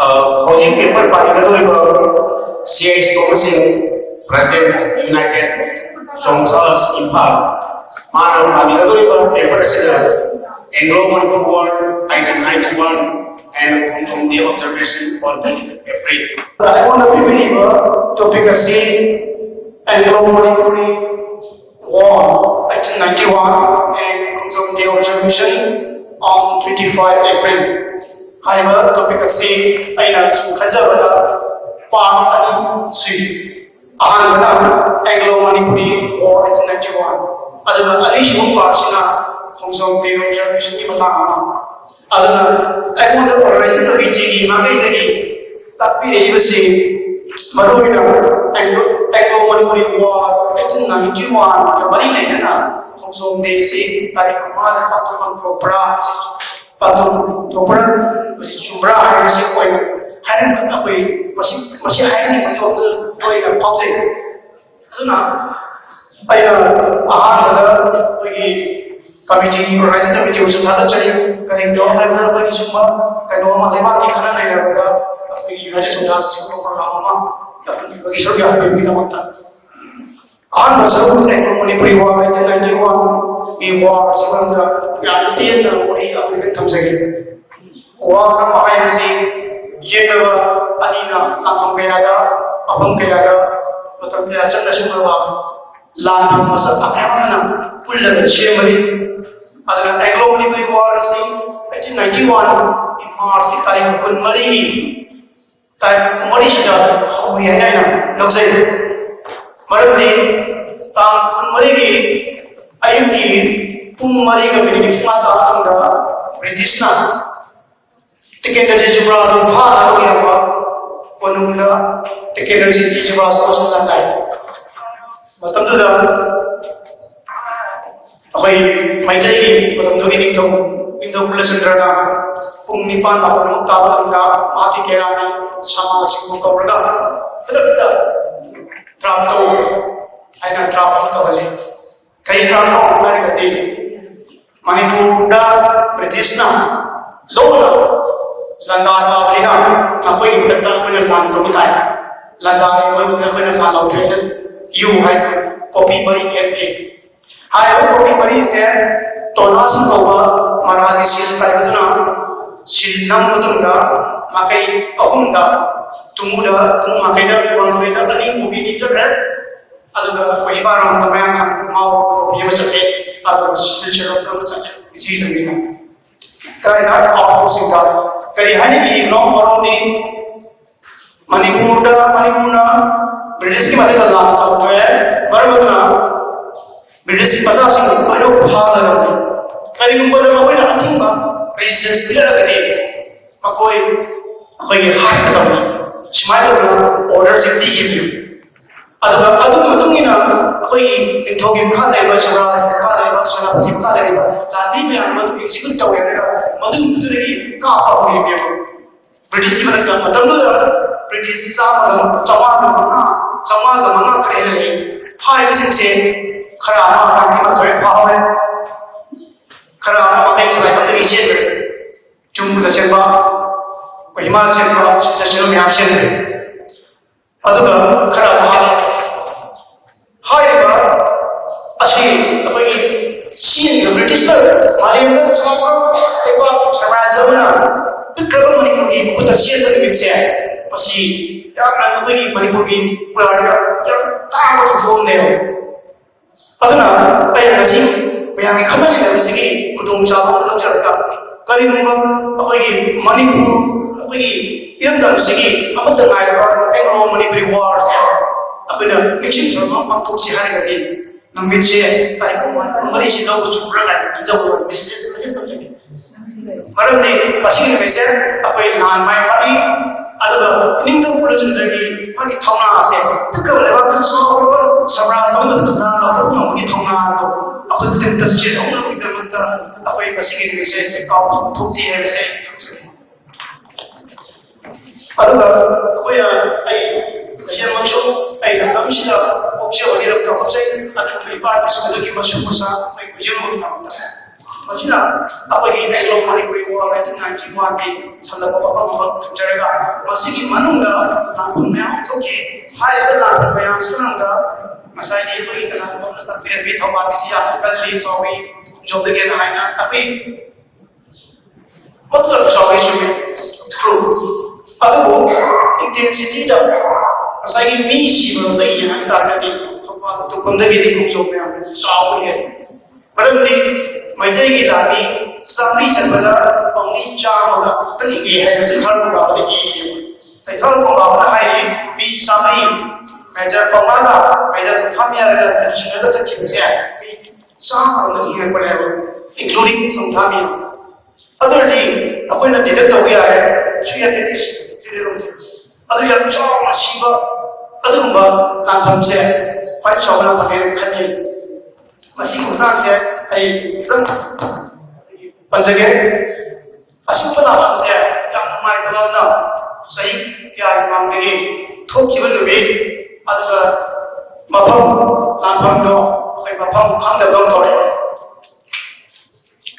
Holding paper particularly CH President United Chongtham Imphal Mano particularly paper Anglo-Manipur War 1991 and Khongjom Day observation on 20th April. I want to be to pick a scene Anglo-Manipur War 1991 and Khongjom Day observation on 25 April. However, topic C, I know Khajabada, Part 3. Anglo-Manipur War 1991. Other additional parts in Khongjom Day observation in Matama. Other, I want to present the BG, Magadi, Tapi ABC, Marina, Anglo-Manipur War 1991, Marina, Khongjom Day, Tarikumana, Patuman Propra, Patum, Topra. Chumra hai se koi hai na koi masi hai ni ko koi na phause suna aya ahana koi committee organizing committee usu thada chai kai do hai na koi suma kai do ma lema ti khana nai ra da koi united sudan sikro program ma tapi koi surya hai bi na mata ahana sabu ne ko moni priwa hai 1991 e war sabanga ya tin na koi apne thamsage Orang ramai ini, jenama adina, apam kaya ada, betul dia cakap semua lalu masa apa mana, pulang kecil mari, ada Anglo-Manipur War ini 1991 di Mars di tarikh pun mari, tarikh mari sudah, apa yang ada, loksai, mari tahun pun mari, ayat ini pun mari kami mata anda British na. Tiket dari jumlah rumah yang penuhnya tiket dari jumlah kosong lantai. Betul tu dah. Apa yang macam ini betul ini itu boleh sendiri. Pengnipan apa yang tahu anda mati kerana sama siapa kau berada. Betul. Terapu, ayat terapu tu boleh. Kaya terapu dari kati. Manipur dah British na. Loh. Landar Bablina, Napoli Petal Penalan Promitai, Landar Penalan Location, you have copy body empty. I have copy body said, Tonas over Maradi Sil Taituna, Silnam Mutunda, Makai Ahunda, Tumuda, Tumakeda, one way that the movie needs a red. Other Faibar on the man, Mao, Yesterday, other Silcher of Promitai, which is a minute. Try that opposing that. Kali hari ini orang di Manipur British की बातें करना तो है बरबना British की पचास सिंह आयो भाग रहे हैं कहीं ऊपर में कोई ना थिंग बा British बिला लगे कोई हार करता है स्माइल करना order से दी ये भी अदुम ini ना कोई इंटोगी खा लेगा शराब खा लेगा लादी में आने तो execute तो है मधुन तुरंत कापा हुई है British की बात करना तब तो British साहब जमा करे नहीं हाई बिजनेस से खराब आगे में थोड़े भाव है खराब आगे में लाइक तो इसे चुम्बु तो चलवा कोई हिमालय चलवा चश्मे में आप चले अदुगा खराब हाई बार अच्छी अपनी सीन British का मालूम है एक बार समाज में Kalau Manipur ini bukan siapa yang bisa, pasti tak akan bagi Manipur ini berada yang tahu sebelumnya. Adakah ayat nasi yang kembali dari sini untuk menjawab jalan. Kali ini apa ini Manipur apa ini yang dari sini apa tengah Anglo-Manipur War apa ini mungkin semua waktu sehari lagi namanya tarik kembali sini tahu cukup kan jauh bisnis macam ni. Malam ni pasti ni mesti apa yang mai hari ada ini tu perlu jadi bagi thawna ase kalau lewat semua sabra tahu tu dah lalu pun bagi thawna tu apa tu tersier orang kita minta apa yang pasti ni mesti kau tu dia mesti ꯑꯗꯨꯒ ꯑꯩꯈꯣꯏꯅ ꯇꯁꯦꯡꯃꯛꯁꯨ ꯂꯝꯗꯝꯁꯤꯗ ꯄꯣꯛꯆꯕꯒꯤꯗꯃꯛꯇ ꯍꯣꯠꯅꯩ ꯑꯗꯨꯒ ꯏꯄꯥꯁꯤꯡ ꯑꯗꯨꯒꯤ ꯃꯁꯨ ꯃꯁꯥ ꯈꯨꯖꯤꯟꯕꯒꯤꯗꯃꯛꯇ ꯃꯁꯤꯅ ꯑꯩꯈꯣꯏꯒꯤ ꯑꯦꯛꯂꯣ ꯃꯅꯤꯄꯨꯔꯤ ꯋꯥꯔ 1991ꯒꯤ ꯁꯟꯗꯣꯛꯄ ꯋꯥꯐꯝ ꯑꯃ ꯊꯝꯖꯔꯒ ꯃꯁꯤꯒꯤ ꯃꯅꯨꯡꯗ ꯂꯥꯟꯐꯝ ꯃꯌꯥꯝ ꯊꯣꯛꯈꯤ ꯍꯥꯏꯔꯤꯕ ꯂꯥꯟꯐꯝ ꯃꯌꯥꯝꯁꯤꯒꯤ ꯃꯅꯨꯡꯗ ꯉꯁꯥꯏꯒꯤ ꯑꯩꯈꯣꯏꯒꯤ ꯀꯅꯥꯒꯨꯝꯕ ꯑꯃꯅ ꯇꯥꯛꯄꯤꯔꯛꯄꯤ ꯊꯧꯕꯥꯜꯒꯤꯁꯤ ꯌꯥꯝꯅ ꯀꯜꯂꯤ ꯆꯥꯎꯋꯤ ꯈꯣꯡꯖꯣꯝꯗꯒꯤꯅ ꯍꯥꯏꯅ ꯇꯥꯛꯄꯤ ꯃꯗꯨꯗ ꯆꯥꯎꯋꯤ ꯆꯨꯝꯃꯤ ꯇ꯭ꯔꯨ ꯑꯗꯨꯕꯨ ꯏꯟꯇꯦꯟꯁꯤꯇꯤꯗ ꯉꯁꯥꯏꯒꯤ ꯃꯤ ꯁꯤꯕ ꯂꯩ ꯍꯥꯏ ꯇꯥꯔꯒꯗꯤ ꯊꯧꯕꯥꯜ ꯇꯨꯀꯝꯗꯒꯤꯗꯤ ꯈꯣꯡꯖꯣꯝ ꯌꯥꯝ ꯆꯥꯎꯕ ꯍꯦꯜꯂꯤ ꯃꯔꯝꯗꯤ ꯃꯩꯇꯩꯒꯤ ꯂꯥꯟꯃꯤ ꯆꯥꯝꯃꯔꯤ ꯆꯟꯕꯗ ꯄꯥꯎꯃꯤ ꯆꯥꯝꯃꯒ ꯈꯛꯇꯪ ꯏꯒꯦ ꯍꯥꯏꯕ ꯆꯩꯊꯥꯔꯣꯜ ꯄꯥꯎꯕꯗ ꯏꯌꯦꯕ ꯆꯩꯊꯥꯔꯣꯜ ꯄꯥꯎꯕꯗ ꯍꯥꯏꯔꯤ ꯃꯤ ꯆꯥꯝꯃꯔꯤ ꯃꯦꯖꯔ ꯄꯥꯎꯃꯥꯒ ꯃꯦꯖꯔ ꯆꯣꯡꯊꯥꯝ ꯌꯥꯔꯒ ꯅꯨꯡꯁꯤꯅꯒ ꯆꯠꯈꯤꯕꯁꯦ ꯃꯤ ꯆꯥꯝꯃꯒ ꯏꯔꯛꯄꯅꯦꯕ ꯏꯟꯀ꯭ꯂꯨꯗꯤꯡ ꯆꯣꯡꯊꯥꯝ ꯑꯗꯨ ꯑꯣꯏꯔꯗꯤ ꯑꯩꯈꯣꯏꯅ ꯗꯤꯗꯛ ꯇꯧꯕ ꯌꯥꯔꯦ ꯑꯗꯨ ꯌꯥꯝ ꯆꯥꯎꯅ ꯁꯤꯕ ꯑꯗꯨꯒꯨꯝꯕ ꯂꯥꯟꯐꯝꯁꯦ ꯈ꯭ꯋꯥꯏ ꯆꯥꯎꯕ ꯂꯥꯟꯐꯝꯅꯦꯅ ꯈꯟꯖꯩ ꯃꯁꯤꯒꯤ ꯃꯇꯥꯡꯁꯦ ꯑꯩ ꯈꯤꯇꯪ ꯄꯟꯖꯒꯦ ꯑꯁꯤꯒꯨꯝꯕ ꯂꯥꯟꯐꯝꯁꯦ ꯌꯥꯝ ꯅꯨꯡꯉꯥꯏꯇꯕꯆꯍꯤ ꯀꯌꯥꯒꯤ ꯃꯃꯥꯡꯗꯒꯤ ꯊꯣꯛꯈꯤꯕ ꯅꯨꯃꯤꯠ ꯑꯗꯨꯒ ꯃꯐꯝ ꯂꯥꯟꯐꯝꯗꯣ ꯑꯩꯈꯣꯏ ꯃꯐꯝ ꯈꯪꯗꯕ ꯇꯧꯔꯦ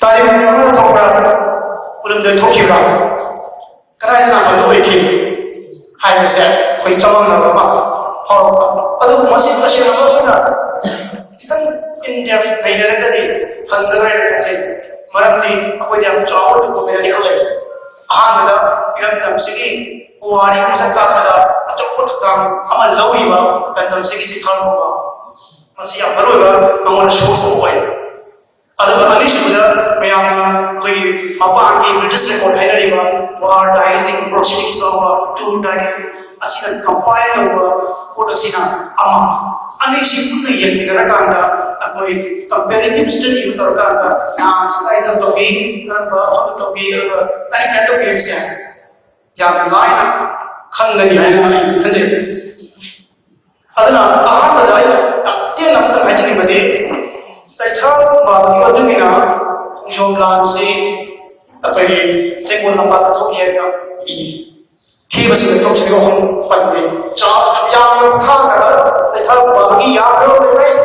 ꯇꯥꯔꯤꯛ ꯑꯃ ꯊꯣꯛꯄ꯭ꯔꯥ ꯎꯔꯝꯗ ꯊꯣꯛꯈꯤꯕ꯭ꯔꯥ ꯀꯗꯥꯏꯗ ꯂꯥꯟꯐꯝꯗꯣ ꯑꯣꯏꯈꯤ ꯍꯥꯏꯕꯁꯦ ꯑꯩꯈꯣই ꯆꯃꯝꯅꯕ ꯑꯃ ꯐꯥꯎꯔꯛꯄ ꯑꯗꯨꯕꯨ ꯃꯁꯤ ꯇꯁꯦꯡꯅ ꯑꯩꯈꯣꯏꯅ खितंग इंडिया नैरगदी हंगरे खजे मरमदी अखोय याम चावल को मेरे निकले आहामदा इरम तमसिगी वाणी सत्ता पदा अचोक काम अमल लौइबा तमसिगी सिथालबा मसी याम बरोइबा अमल शोसो होय अदब अनिशुदा मयाम कोई मपांगी ब्रिटिश रिकॉर्ड हैरिबा वार डाइसिंग प्रोसीडिंग्स ऑफ टू डाइसिंग असिना कंपाइल होबा पोडसिना अमा अनिशी पुनः यंगिरकांदा अकोई कंपैरेटिव स्टडी उतरकांदा नाम स्टाइल तो भी करबा अब तो भी ताई क्या तो भी से या लाइन खंगनी है खजे अदना अहमद आई अत्य नमत मैचरी बदे सैथा बाकी मधुमिना जोमलान से अकोई तेगो नंबर तो किया का खीबस तो छो हम पत्ते चा याम था कर सैथा बाकी याम रो बेस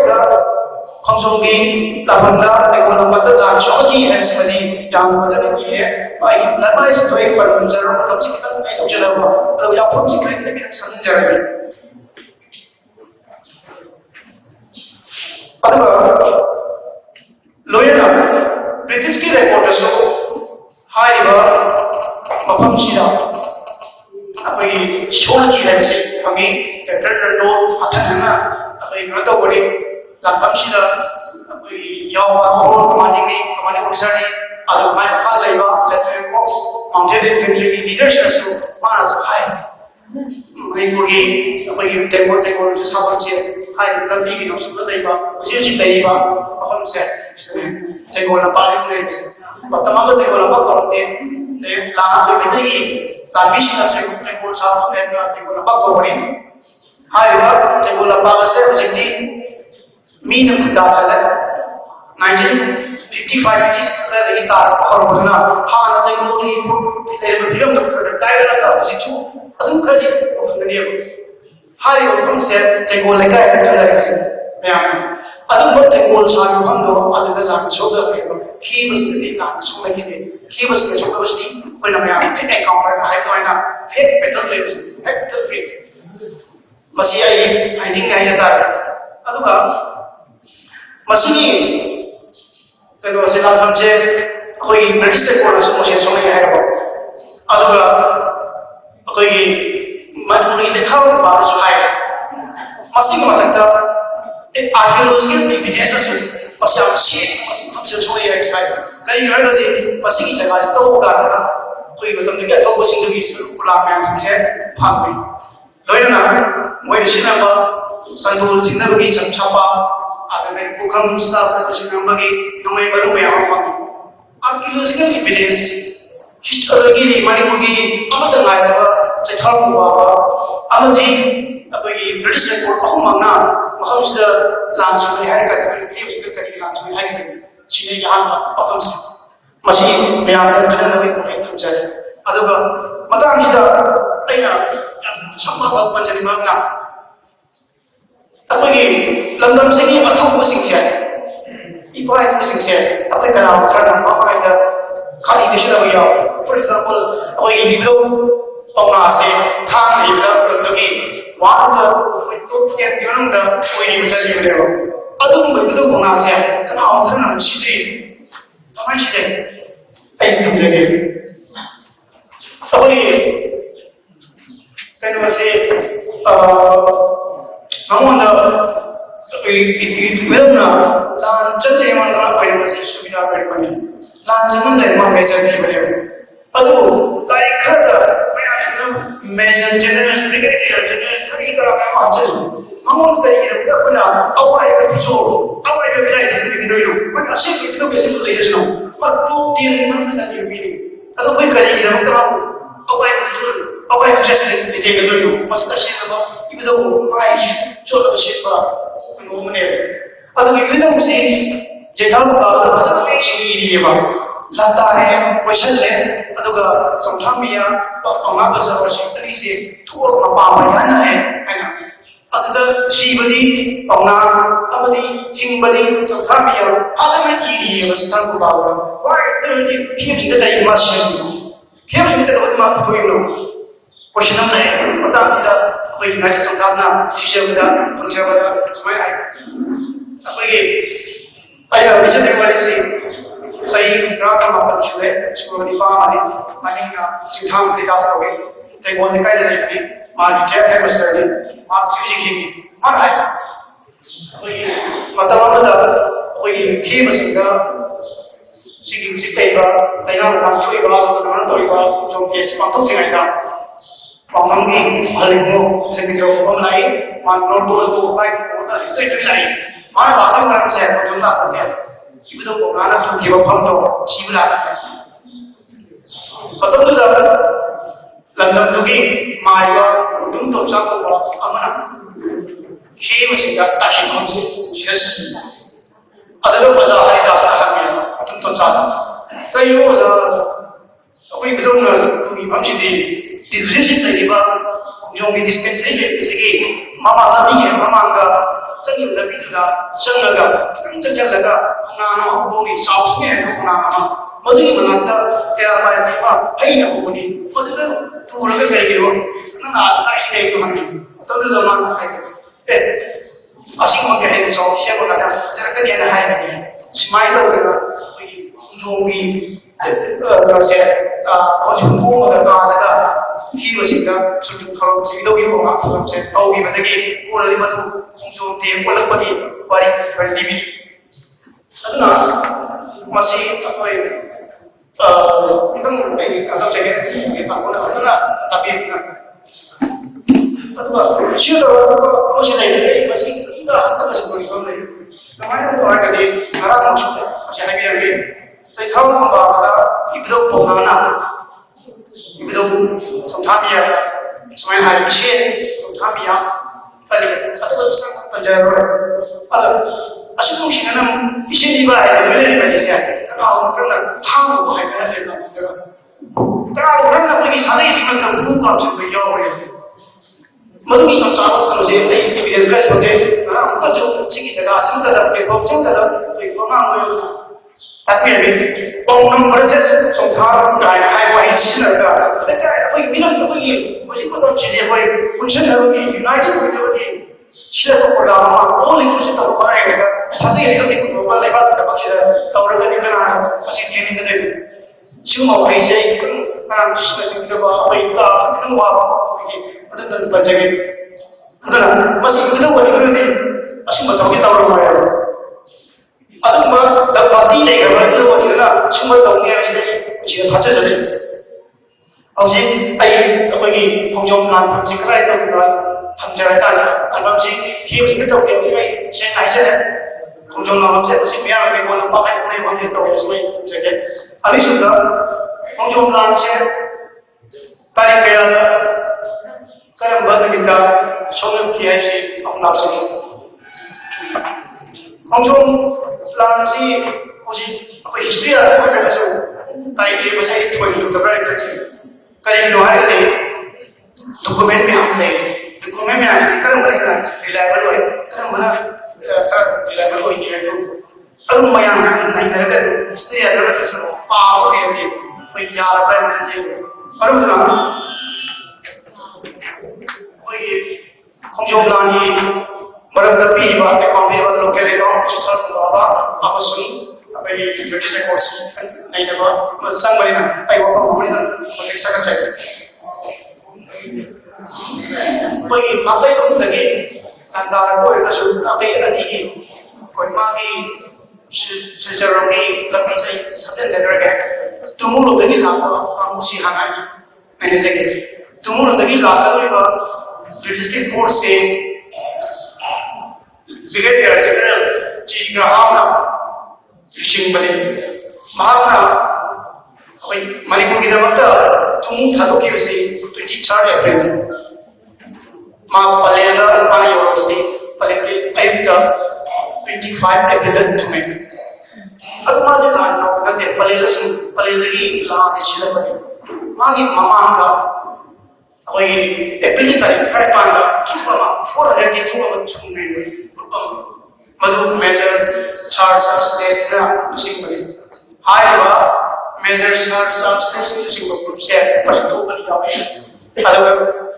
खंजोंगी लाबंदा तेगो नंबर तो ला चोजी है समझी याम बदल की है भाई लमाई से तो एक पर जरूर मतलब चिकन में चला हुआ तो या फॉर्म सीक्रेट लेकिन समझ जाएगा अदब लोयना ब्रिटिश की रिपोर्ट सो हाइबा मफम सिदा अभी शोर की लेंस हमें कैप्टन रो अथना अभी रतो बड़े लापम सिदा अभी याव और कमांडिंग ऑफिसर ने अदब मैं खा लेगा लेफ्टिनेंट बॉक्स माउंटेन इन्फेंट्री की लीडरशिप सो मास हाई मणिपुर की अभी टेको जो साबरचे हाई लंबी की नौसम लेगा उसी लेगा हम से टेको ना पार्टी में तमाम टेको ना करते ने लाना तो बितेगी ताकि से टेको साथ में टेको ना बात होनी हाई टेको ना बात से उसी मीन खुदा से 1955 की सदर की तार और होना हाँ ना टेको की तेरे बिरम तो कर टाइगर का उसी चू अदुम खजी होने हाई हम से टेको लेकर चले मैं अदुम टेको साथ हम दो अदुम लाग छोड़ दे की बस ने लाग छोड़ के की बस ने छोड़ बस नहीं कोई ना मैं एक एकाउंट हाई तो ना फेक पेटल फ्री मसी आई फाइंडिंग आई था अदुका मसी कनो से लाग हमसे कोई ब्रिटिश को सोचे सोने है अदुका कोई मजबूरी से खाओ बाहर सुनाए मसी को मतलब एक आर्कियोलॉजिकल एविडेंस है मसी आप शेख मसी हमसे छोड़े है खाए कई घर दे मसी की जगह तो होगा ना कोई मतलब क्या तो वो सिंधु की पुला में है भाग में लोयना मोय सिनाबा संतुल जिंदगी की छापा आगे पुखम साथ सिनाबा की नमय बरु में आओ आर्कियोलॉजिकल एविडेंस हिस्टोरिकली मणिपुर की अमत लायबा चैथालबा अमजी अबगी ब्रिटिश रिपोर्ट अहुमना महमसद लांसु है का की करी लांसु है चिने यहाँ अफम्स मसी मयाम खनबगी को थमजरे अदुगा मतांसिदा अइना ꯍꯪꯉꯛꯄꯁꯤꯃꯛꯅ ꯑꯩꯈꯣꯏꯒꯤ ꯂꯝꯗꯝꯁꯤꯒꯤ ꯑꯊꯧꯕꯁꯤꯡꯁꯦ ꯏꯄꯥ ꯏꯄꯨꯁꯤꯡꯁꯦ ꯑꯩꯈꯣꯏ ꯀꯅꯥꯒꯨꯝꯕ ꯈꯔꯅ ꯃꯃꯥꯡꯗ ꯈꯥꯛꯏꯕꯁꯤꯅꯕꯨ ꯌꯥꯎꯏ ꯐꯣꯔ ꯑꯦꯛꯖꯥꯝꯄꯜ ꯑꯩꯈꯣꯏꯒꯤ ꯏꯕꯨꯙꯧ ꯄꯥꯎꯅꯥꯁꯦ ꯊꯥꯡꯂꯤꯕꯗ ꯈꯨꯗꯛꯇꯒꯤ ꯋꯥꯟꯗ ꯑꯩꯈꯣꯏ ꯇꯣꯞ 10ꯒꯤ ꯃꯅꯨꯡꯗ ꯑꯣꯏꯔꯤꯕ ꯆꯠꯂꯤꯕꯅꯦꯕ ꯑꯗꯨꯒꯨꯝꯕ ꯏꯕꯨꯙꯧ ꯄꯥꯎꯅꯥꯁꯦ ꯀꯅꯥꯒꯨꯝꯕ ꯈꯔꯅ ꯁꯤꯖꯩ ꯀꯃꯥꯏꯅ ꯁꯤꯖꯩ ꯑꯩ ꯊꯝꯖꯒꯦ ꯑꯩꯈꯣꯏꯒꯤ ꯀꯩꯅꯣꯁꯦ ꯃꯉꯣꯟꯗ 이거는 전쟁 만들어 버리는 것이 수비라 버리거든요. 난 문제는 뭐 매장이고요. 아주 라이크다 뭐야 매장 제너럴 브리게이드 제너럴 스트리거라고 하죠. 아무것도 얘기를 그냥 아와의 비조 아와의 비자에 대해서 믿어요. 뭔가 실수 있는 게 있을 수도 있죠. 막 또디는 무슨 얘기를 아주 거기까지 얘기를 하고 아와의 비조 아와의 제스를 얘기해요. 무슨 뜻이에요? 이거도 많이 저도 싶어. अगर विधम से जेठा असल में ये बात लाता है क्वेश्चन है अदुगा समथामिया पंगा बजर से तरी से थोक पामा याना है ना अदुगा जीवनी पंगा अबदी जिंगबनी समथामिया आदम की ये मस्तान को बावा वाई तरी फिर से दाई माशन फिर से तो मा कोई नो क्वेश्चन है पता है कोई नेक्स्ट समथाना शिशबदा पंजाबदा समय है अखोई आया विजय वाले सही रात मापन छुए सुनी पानी मानिंगा सिंथाम विकास हो गई ते वो निकाय जाए भी मार जय है मस्टर ने मार सीधी की मार है कोई मतलब कोई की मसिंगा सिगिंग सिपेगा तैना ना छुई बा तो ना तोड़ी बा जो केस पातो के आएगा पांगी हलिमो सेंटिग्रो ऑनलाइन मान नोट तो बाइक तो लाई मार लाते हैं से जोंदा से 이부도 보면은 좀 기업함도 지불하. 어떤 분들은 런던쪽이 마이와 눈도 잡고 아무나 기회가 따인 것이 됐습니다. 아들은 벌써 하이자 사람이야. 눈도 잡아. 그리고서 우리 이부도는 이 방식이 디스트릭트가 공정이 디스트릭트에게 마마사비게 마마가 정말 비두다 정말가 정정자가 하나 보니 사우스에 하나 뭐지 몰랐다 대화에 봐 회의나 보니 어제도 두르게 되기로 나 아이네 또 하니 어떤 점만 하게 예 아시고 게해서 시작하다가 저렇게 되는 하이네 스마일로가 이 공정이 그렇게 어제 공부가 가다가 기호식가 출중하고 지도기로 앞으로 제 떠오기 만들기 오늘이면 공정 뒤에 올라버리 와리 걸리비 하나 맛이 거의 이런 게 가정적인 게 바꾸는 하나 답이 아두가 쉬어도 것이 되는데 맛이 이거 안 것이 보이는 거예요. 그만한 거 할때 나라는 싶다. 다시 하기를 저희 다음 봐다 이부도 보거나 이부도 정탐이야. 소위 하는 시 정탐이야. 빨리 아두가 상 번째로 아시고 시는 이신이가 아니라 왜 이러지? 그러나 그러나 타고 가야 되는 거야. 그러나 우리 사대에 있는 건 무슨 거 요구해요. 모든 좀 작업하는 제 에비던스 가지고데 나 어떤 시기가 상자다 법정자다 이거만 답변이 공론 프로세스 정탐 가야 하고 있으니까 그러니까 거기 민원 거기 뭐지 그런 지대 거기 군청이 유나이티드 거기 시대도 올라와 올리 군청도 말해가 사실 이렇게 또 빨리 받다 박시다 떠오르는 거나 사실 되는데 지금 하고 이제 그 사람 시대도 봐 있다 이런 거 이게 어떤 반짝이 그러나 마치 그런 거 그러는데 마치 뭐 저기 떠오르는 거예요. 아주 뭐 나빠티 내가 그런 거 그러나 정말 동네에 지금 받쳐져요. 어제 아이 거기 공정난 방식하라 했던 거 함자라다 알밤지 기억이 그때 때문에 제가 이제 공정난 방식 혹시 미안하게 뭐는 빠바이 보내 보내 또 요즘에 저게 아니신다 공정난 제 따리게야 그런 것들이니까 손을 피하지 없나시고 공정난지 혹시 히스토리아 하면서 तारीख साइड कोई तो बड़े अच्छे करीब लोहार के डॉक्यूमेंट में हमने document में आने करम बना reliable होए करम बना reliable होए ये तो अरुण मयाम नहीं करके इसलिए अगर किसी को पाव के लिए कोई यार अपना चाहिए अरुण ना कोई Khongjom लानी मरद तभी बात है कॉम्बिनेशन वालों के लिए तो जिसका बाबा आपसी अपने जुडिशल कोर्स नहीं दबा संग बना आई वो हमारे ना परीक्षा का चाहिए कोई मापे तो लगे अंदार कोई का शुरू मापे अति की कोई मागी शिजरोंगी लंबी से सत्य जगह के तुम लोग लगी लाता हम उसी हमारे मैंने से तुम लोग लगी लाता तो ये जुडिशल कोर्स से ब्रिगेडियर जनरल जी ग्राहम ना लिशिंग बने महाना कोई मणिपुर की नमक तुम थादो की वैसे 23 अप्रैल माँ पलेला माँ योर से पलेले अयुक्त 25 अप्रैल तुम्हें अब माँ जो लान ना उनके पलेला सुन पलेले की लान इश्यूला बने माँ की मामा का कोई अप्रैल की तारीख का पांडा चुपा माँ 400 की चुपा बच्चों में मधु मेजर चार्ज स्टेज ना उसी बने हाय वा मेजर चार्ज स्टेज उसी को ग्रुप से पश्तो बनी जावे अगर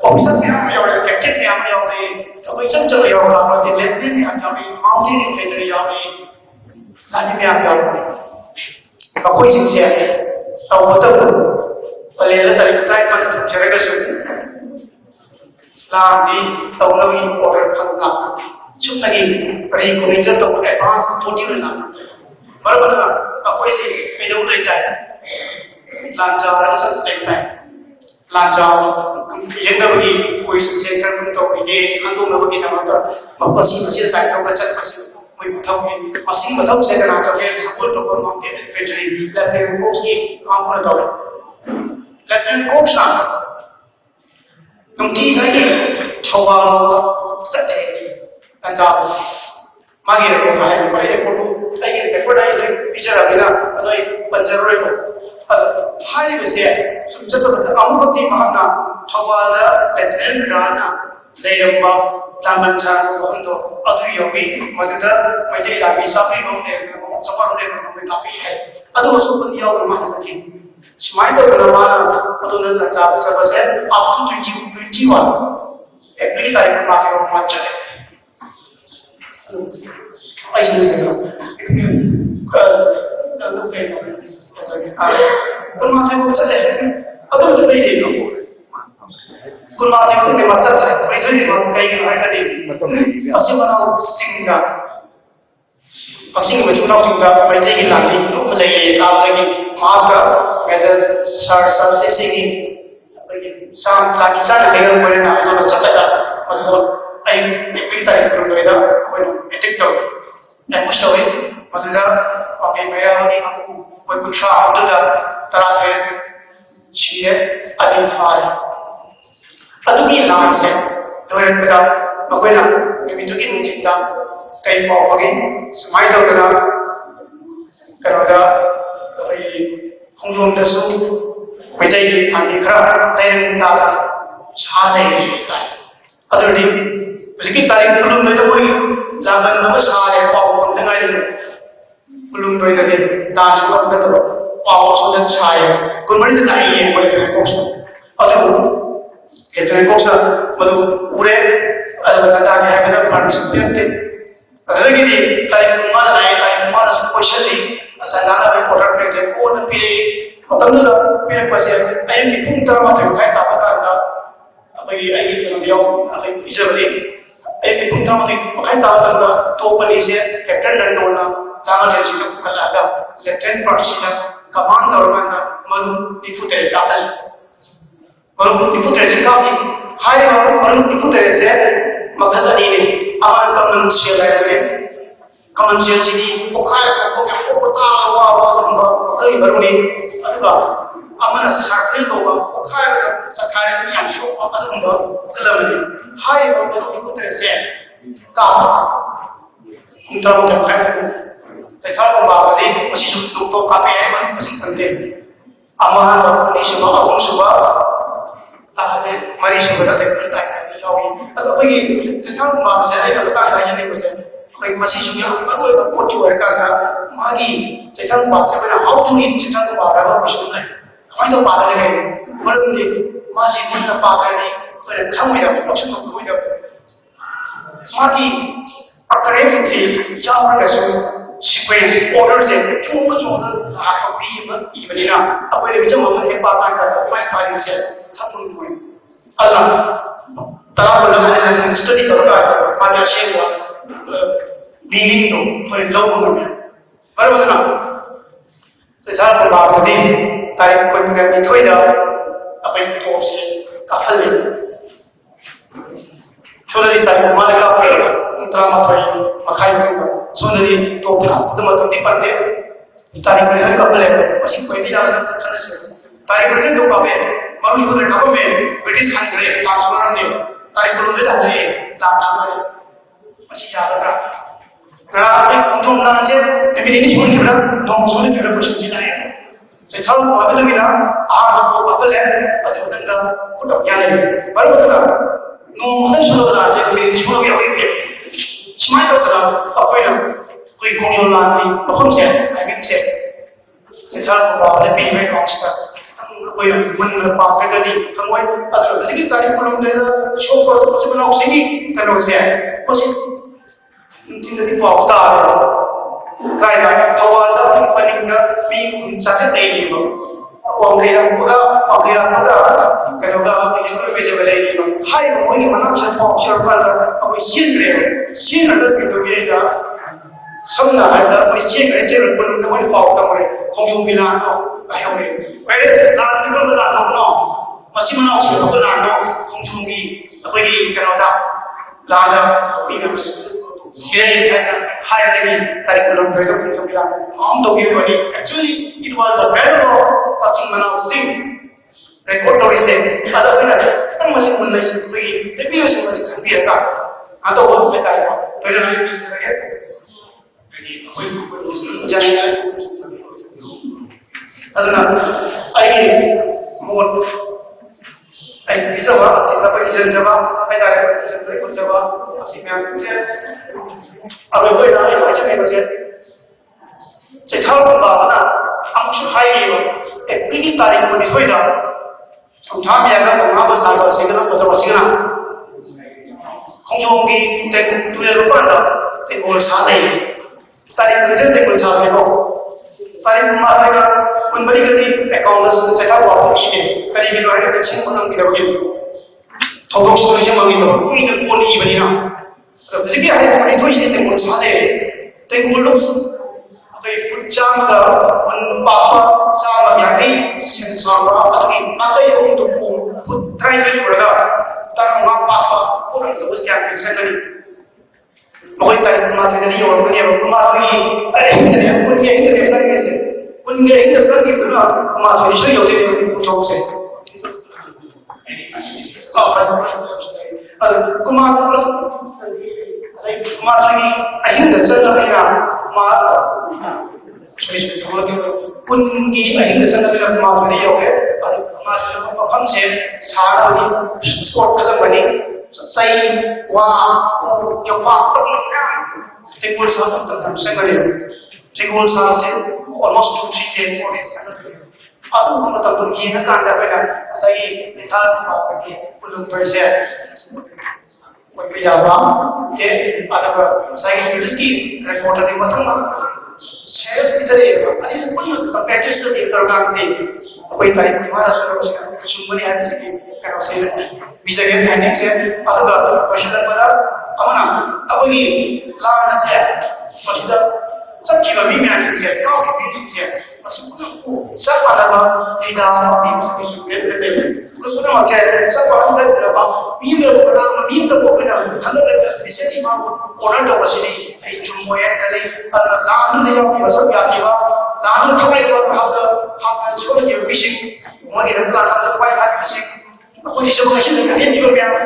ऑफिसर में हम यावे कैप्टन में हम यावे तो कोई चंचल यावे लाते लेफ्टिनेंट में हम यावे माउंटेन इन्फेंट्री यावे लाने में हम यावे अब कोई चीज़ है तो वो तब पहले लड़ाई ट्राई करते थे जगह से लाती तो नवी ऑर्डर फंगा चुप लगी पर ये कोनेजर तो एडवांस 40 ना बराबर ना अब कोई से मेरे ऊपर जाए लांचा रस सकता है लांचा ये ना भी कोई से कर तो ये हंदो ना भी ना तो मपसी से साइड का चल पसी कोई बताओ कि मसी बताओ से ना तो ये सपोर्ट तो कर मांगे फेडरल लेफ्टिनेंट कोर्स की काम कर दो लेफ्टिनेंट कोर्स ना तुम चीज है कि छोबा सत्य अंजाम मागे को है बड़े फोटो लेकिन एडवर्टाइज पिक्चर अभी ना तो एक पंचर रोए को हाई वैसे जब तक अमुकती महाना थवाला लेफ्टिनेंट राणा लेरंबा लामंचा को अदु योगी मदुदा मैदे लाबी साबी बोले सफर ले को काफी है अदु सुपन याव माना की स्माइल तो करवाना अदु न चाप सब से अप टू 21 एप्रिल तारीख को माते को मान चले आई नहीं सकता कुल माते को चले अब तो नहीं दे लो कुल माते को ने मत चले कोई तो नहीं कहीं की हर कभी असि बनाओ सिंगा पक्षी में चुनाव सिंगा बैठे की लाली तो लगे लाल लगी मां का मेजर सर से सिंगी शाम लागी चार देर पड़े ना तो चलेगा मतलब आई एप्रिल तारीख को लेदा कोई एटिक तो मैं कुछ तो मददा ओके मेरा वाली हमको कोई कुछ आउटदा तरह के चीज़ Imphal अदुगी नाम से दोरे पदा मगोना मितुगी मुजिंदा कई पावगे समाई दोगना करोगा ये Khongjom दसु मैदाई आने खरा तैयार नाला साले इसका अदुगी उसकी तारीख कुलुम में तो कोई लाभन नव साले पाव नहीं कुलुम में तो दास को तो पाव सोचन छाए कुलमणि तो नहीं है कोई तो कोस अदु केतने कोस मधु पूरे अदुगता के है मेरा पार्टिसिपेंट थे अदुगी दी तारीख तुम्हारा क्वेश्चन ली अल्लाह नाला में ऑर्डर पे थे कौन फिरे मतलब तो मेरे पास है आई की पुंग तरह मत खाए ताप का अभी आई तो दियो अभी इजरली आई की पुंग तरह मत खाए ताप का तो बनी से कैप्टन नंदोना लामा जैसी तो कलागा लेफ्टिनेंट पर्सिना कमांड और का मनु डिफुटे काटल मनु डिफुटे का भी हाय मनु डिफुटे से मगदनी ने अमन कमन से लाए कमन से जी को खाए को ता वा कई बरुनी अथवा अमन सार्थिल होगा को खाए सखाए yang शो अदुंगा कदम हाय मनु डिफुटे से का उनका खाएแต่ถ้าเราบอกว่านี่มันสุดตัวตัวคาเฟ่มันสิ่งต่างๆอามาเราคนนี้สุภาพคนสุภาพตาเนี่ยมันสุภาพแต่เป็นแต่要的，会这趟马来西亚的大家也不是，会马西主要会的过去的干啥，马里这趟马是为了好处理这趟马来不是的，还有马的那个，我认为马西真的马来的，为了看为了我全都会的，马里把个人的要那个是。习惯 order 些，中国中的哪个比你呢？为了这么多天把那个买大一些，他们不会。大家可能还在 study 到个，把这些命令都会漏过去。完了呢，这啥子嘛？不对，在คนกัน推的，被妥协，打分的。除了在我们那个drama推，我看这个。Sebenarnya itu teman-teman di pantai, tadi kerja juga boleh, masih kau ini jangan kerja sih. Tadi kerja tu apa? Baru itu dari apa? British kan kerja, langsung orang ni. Tadi belum ada lagi, langsung orang masih jalan kan. Kerana untuk nanti, ini semua kita, dong semua kita bersih jalan. Jadi kalau apa tu kita, apa boleh, apa tu kita kuda jalan. Baru tu lah, nunggu sudah nanti, ini semua kita boleh. 起码要知道，会了，会公有哪里不风险，还明显。这条路吧，那比没搞起来，他们会问了把这个的，他们这个大家不能对的，说过什么老生意，跟老钱，不是，听着你报大了，再来，台湾的本地的比啥子内地嘛，往开了不的，往开了不的，跟那个也是没这个内地嘛，还有我们那些跑小贩的，会信任。新人的比如别人成男的会新人接着不能会报道的，空中比拉高，还有嘞，为了拿这个拿头脑，基本上是不拿到空中比会跟到拿的比那个是，现在还有那个在不能推的空中比拉，我们都给过你，actually it was a very touching man of thing。record dari saya, ada benar, kita masih menulis begini, tapi masih kan biarkan. Atau buat mereka itu, pada hari ini saya, jadi apa itu jangan, adanya, ayat mohon, ayat dijawab, siapa yang jawab, ayat yang dijawab, siapa yang jawab, apa boleh nak ayat macam ni macam, cakap apa, angsu hai ni, ini tarik pun disebut. Chongtham yang kan orang besar besar kita besar besar na, Khongjom ki tulen lupa dah, tekul sahai, tarik kerja tekul sahai ko, tarik rumah mereka pun beri kerja account dah cakap apa ini, kerja kita ada kecil pun kita beri, thogok solution bagi tu, ini pun ini beri na, jadi hari itu ini tekul sahai, tekul lu Kaya puncang ka kun papa sama yang ni sin sama atau ni maka yang untuk putrai ni berada tak mau papa orang itu mesti akan sekali mungkin tadi masa jadi orang punya rumah lagi ada yang punya itu dia sekali sih punya itu sekali tu lah masa ini saya jadi jauh sih kumar terus kumar lagi akhirnya sekali na Jadi pun di akhir sana bila kemas beliau kemas apa sih sahaja ni sport kalau bani saya wah coba tekul sah tentang saya beliau tekul sah sih almost 2-3 days 4 days aku pun tak pergi nak anda bela saya lihat apa ni belum berjaya Berjawab, okay, ada saya rezeki reporter di mana saya kita ni, ada pun itu competitor seperti terang ni, apa yang tadi mana sudah semua ni ada segi kalau saya bisa kan handling saya, ada pasal pada apa ni, lawan saya, maksudnya sakit lagi macam saya, kau fikir saya, maksudnya siapa nama tidak ini betul. Kalau macam siapa orang berapa, minta berapa, anda berapa sedikit cuma orang dah bersih, cuma yang kali, lalu dia yang biasa biasa, lalu sampai hal semua dia bising, mungkin ada lalu sampai hal bising, aku di sebelah sini dia juga biasa,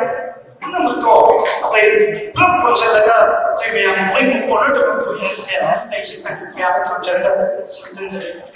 mana betul, apa belum pun saya ada, saya biasa, mungkin orang dah punya saya, saya tak biasa kerja, sebenarnya.